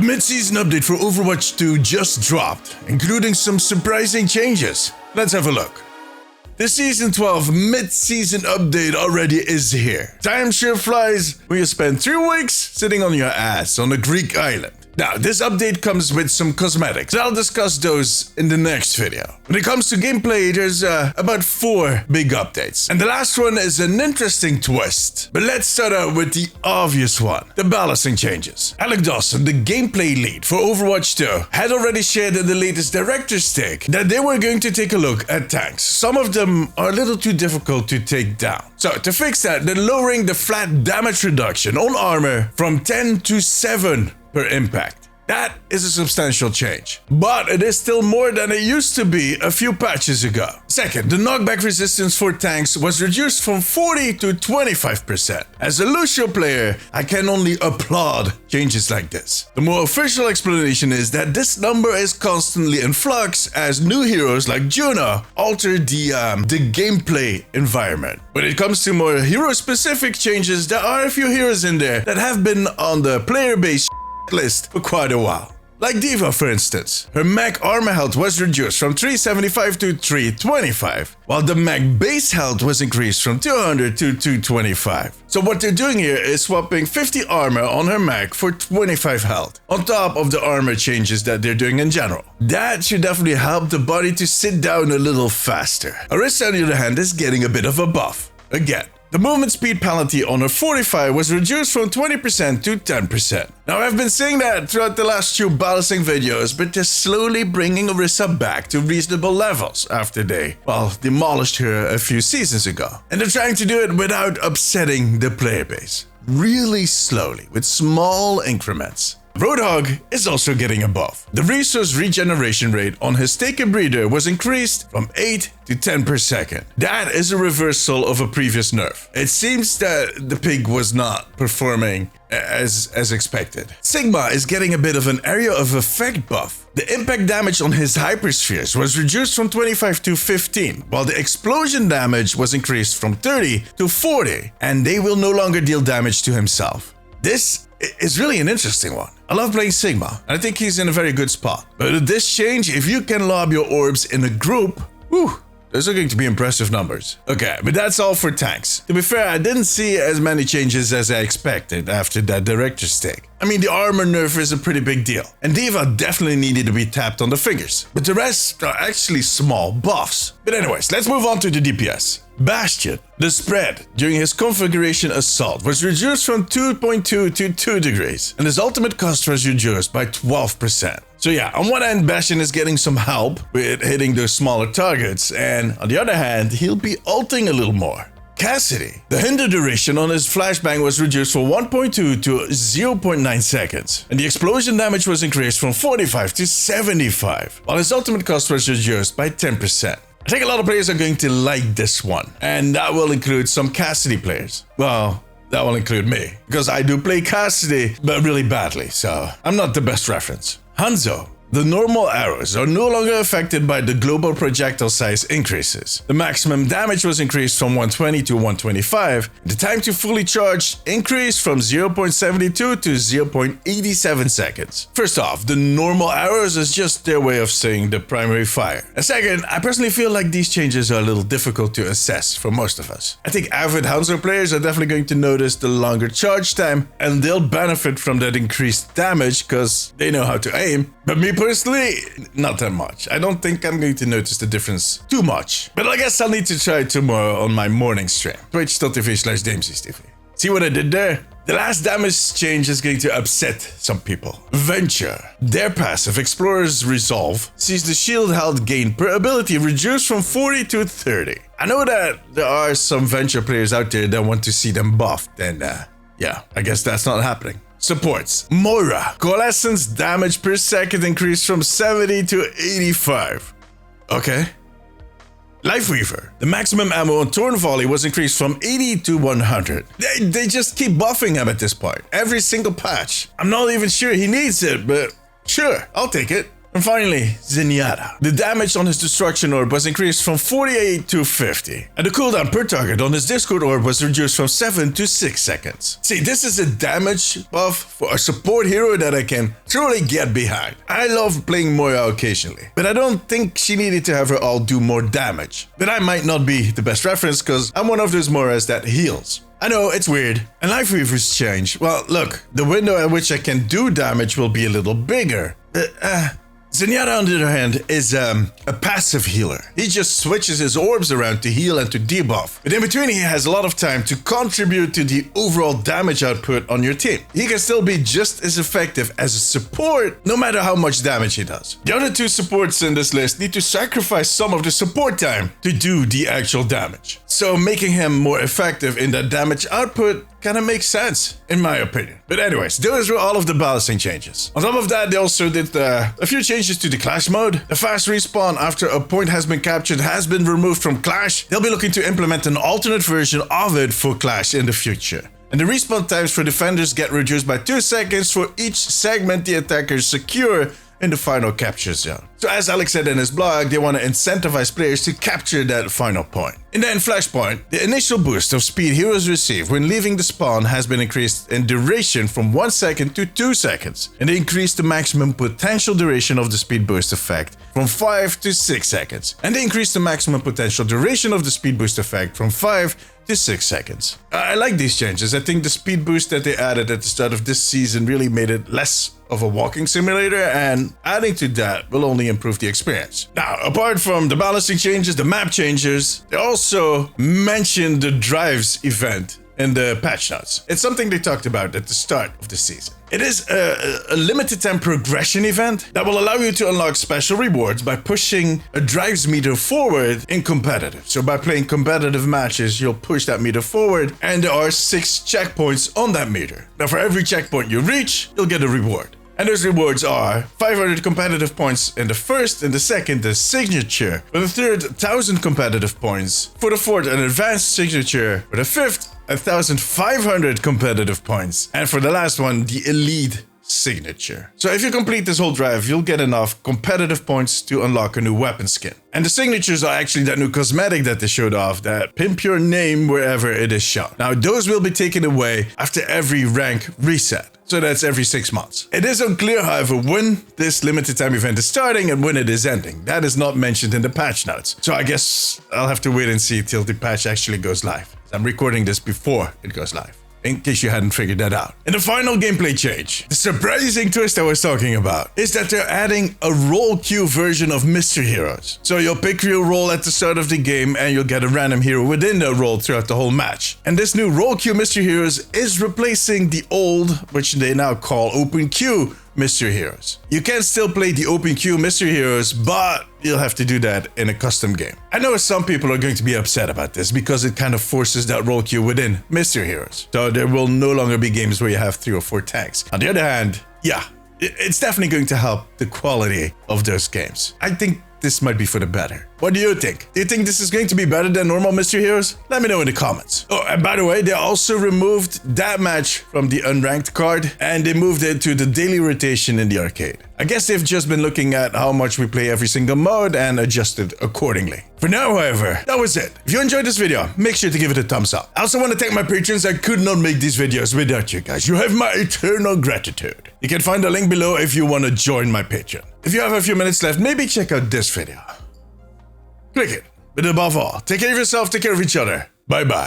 mid-season update for Overwatch 2 just dropped, including some surprising changes. Let's have a look. The Season 12 mid-season update already is here. Time sure flies when you spend 3 weeks sitting on your ass on a Greek island. Now, this update comes with some cosmetics. I'll discuss those in the next video. When it comes to gameplay, there's about 4 big updates. And the last one is an interesting twist. But let's start out with the obvious one, the balancing changes. Alec Dawson, the gameplay lead for Overwatch 2, had already shared in the latest director's take that they were going to take a look at tanks. Some of them are a little too difficult to take down. So to fix that, they're lowering the flat damage reduction on armor from 10 to 7 per impact. That is a substantial change, but it is still more than it used to be a few patches ago. Second, the knockback resistance for tanks was reduced from 40 to 25%. As a Lucio player, I can only applaud changes like this. The more official explanation is that this number is constantly in flux as new heroes like Juno alter the gameplay environment. When it comes to more hero-specific changes, there are a few heroes in there that have been on the player base list for quite a while. Like Diva, for instance. Her mech armor health was reduced from 375 to 325, while the mech base health was increased from 200 to 225. So what they're doing here is swapping 50 armor on her mech for 25 health, on top of the armor changes that they're doing in general. That should definitely help the body to sit down a little faster. Arista, on the other hand, is getting a bit of a buff. Again, the movement speed penalty on her 45 was reduced from 20% to 10%. Now, I've been saying that throughout the last few balancing videos, but they're slowly bringing Orisa back to reasonable levels after they, demolished her a few seasons ago. And they're trying to do it without upsetting the player base. Really slowly, with small increments. Roadhog is also getting a buff. The resource regeneration rate on his taken breeder was increased from 8 to 10 per second. That is a reversal of a previous nerf. It seems that the pig was not performing as expected. Sigma is getting a bit of an area of effect buff. The impact damage on his hyperspheres was reduced from 25 to 15, while the explosion damage was increased from 30 to 40, and they will no longer deal damage to himself. This is really an interesting one. I love playing Sigma, and I think he's in a very good spot. But with this change, if you can lob your orbs in a group, those are going to be impressive numbers. Okay, but that's all for tanks. To be fair, I didn't see as many changes as I expected after that director's take. I mean, the armor nerf is a pretty big deal, and Diva definitely needed to be tapped on the fingers. But the rest are actually small buffs. But anyways, let's move on to the DPS. Bastion, the spread during his configuration assault was reduced from 2.2 to 2 degrees, and his ultimate cost was reduced by 12%. So yeah, on one end, Bastion is getting some help with hitting those smaller targets, and on the other hand, he'll be ulting a little more. Cassidy, the hinder duration on his flashbang was reduced from 1.2 to 0.9 seconds, and the explosion damage was increased from 45 to 75, while his ultimate cost was reduced by 10%. I think a lot of players are going to like this one, and that will include some Cassidy players. Well, that will include me, because I do play Cassidy, but really badly, so I'm not the best reference. Hanzo. The normal arrows are no longer affected by the global projectile size increases. The maximum damage was increased from 120 to 125. The time to fully charge increased from 0.72 to 0.87 seconds. First off, the normal arrows is just their way of saying the primary fire. And second, I personally feel like these changes are a little difficult to assess for most of us. I think avid Hanzo players are definitely going to notice the longer charge time, and they'll benefit from that increased damage because they know how to aim. But me personally, not that much. I don't think I'm going to notice the difference too much. But I guess I'll need to try it tomorrow on my morning stream. Twitch.tv/Deemzies. See what I did there? The last damage change is going to upset some people. Venture. Their passive, Explorer's Resolve, sees the shield health gain per ability reduced from 40 to 30. I know that there are some Venture players out there that want to see them buffed, and yeah, I guess that's not happening. Supports. Moira. Coalescence damage per second increased from 70 to 85. Okay. Lifeweaver. The maximum ammo on Torn Volley was increased from 80 to 100. They just keep buffing him at this point. Every single patch. I'm not even sure he needs it, but sure, I'll take it. And finally, Zenyatta. The damage on his destruction orb was increased from 48 to 50. And the cooldown per target on his Discord orb was reduced from 7 to 6 seconds. See, this is a damage buff for a support hero that I can truly get behind. I love playing Moira occasionally, but I don't think she needed to have her ult do more damage. But I might not be the best reference because I'm one of those Moiras that heals. I know, it's weird. And life weavers change. Well, look, the window at which I can do damage will be a little bigger. Zenyatta, on the other hand, is a passive healer. He just switches his orbs around to heal and to debuff. But in between, he has a lot of time to contribute to the overall damage output on your team. He can still be just as effective as a support, no matter how much damage he does. The other two supports in this list need to sacrifice some of the support time to do the actual damage. So making him more effective in that damage output kind of makes sense, in my opinion. But anyways, those were all of the balancing changes. On top of that, they also did a few changes to the Clash mode. The fast respawn after a point has been captured has been removed from Clash. They'll be looking to implement an alternate version of it for Clash in the future. And the respawn times for defenders get reduced by 2 seconds for each segment the attackers secure in the final capture zone. So as Alec said in his blog, they want to incentivize players to capture that final point. And then Flashpoint, the initial boost of speed heroes receive when leaving the spawn has been increased in duration from 1 second to 2 seconds. And they increased the maximum potential duration of the speed boost effect from 5 to 6 seconds. And they increased the maximum potential duration of the speed boost effect from 5 to 6 seconds. I like these changes. I think the speed boost that they added at the start of this season really made it less of a walking simulator, and adding to that will only improve the experience. Now, apart from the balancing changes, the map changes, they also mentioned the drives event in the patch notes. It's something they talked about at the start of the season. It is a limited time progression event that will allow you to unlock special rewards by pushing a drives meter forward in competitive. So by playing competitive matches, you'll push that meter forward, and there are 6 checkpoints on that meter. Now for every checkpoint you reach, you'll get a reward. And those rewards are 500 competitive points in the first, in the second, the signature. For the third, 1,000 competitive points. For the fourth, an advanced signature. For the fifth, 1,500 competitive points. And for the last one, the elite signature. So if you complete this whole drive, you'll get enough competitive points to unlock a new weapon skin. And the signatures are actually that new cosmetic that they showed off, that pimp your name wherever it is shown. Now those will be taken away after every rank reset. So that's every 6 months. It is unclear, however, when this limited time event is starting and when it is ending. That is not mentioned in the patch notes. So I guess I'll have to wait and see till the patch actually goes live. I'm recording this before it goes live, in case you hadn't figured that out. And the final gameplay change, the surprising twist I was talking about, is that they're adding a role queue version of mystery heroes. So you'll pick your role at the start of the game and you'll get a random hero within that role throughout the whole match. And this new role queue mystery heroes is replacing the old, which they now call open queue mystery heroes. You can still play the open queue mystery heroes, but you'll have to do that in a custom game. I know some people are going to be upset about this because it kind of forces that role queue within mystery heroes. So there will no longer be games where you have 3 or 4 tanks. On the other hand, yeah, it's definitely going to help the quality of those games. I think this might be for the better. What do you think? Do you think this is going to be better than normal mystery heroes? Let me know in the comments. Oh, and by the way, they also removed that match from the unranked card and they moved it to the daily rotation in the arcade. I guess they've just been looking at how much we play every single mode and adjusted accordingly. For now, however, that was it. If you enjoyed this video, make sure to give it a thumbs up. I also want to thank my patrons. I could not make these videos without you guys. You have my eternal gratitude. You can find the link below if you want to join my Patreon. If you have a few minutes left, maybe check out this video. Click it. But above all, take care of yourself, take care of each other. Bye bye.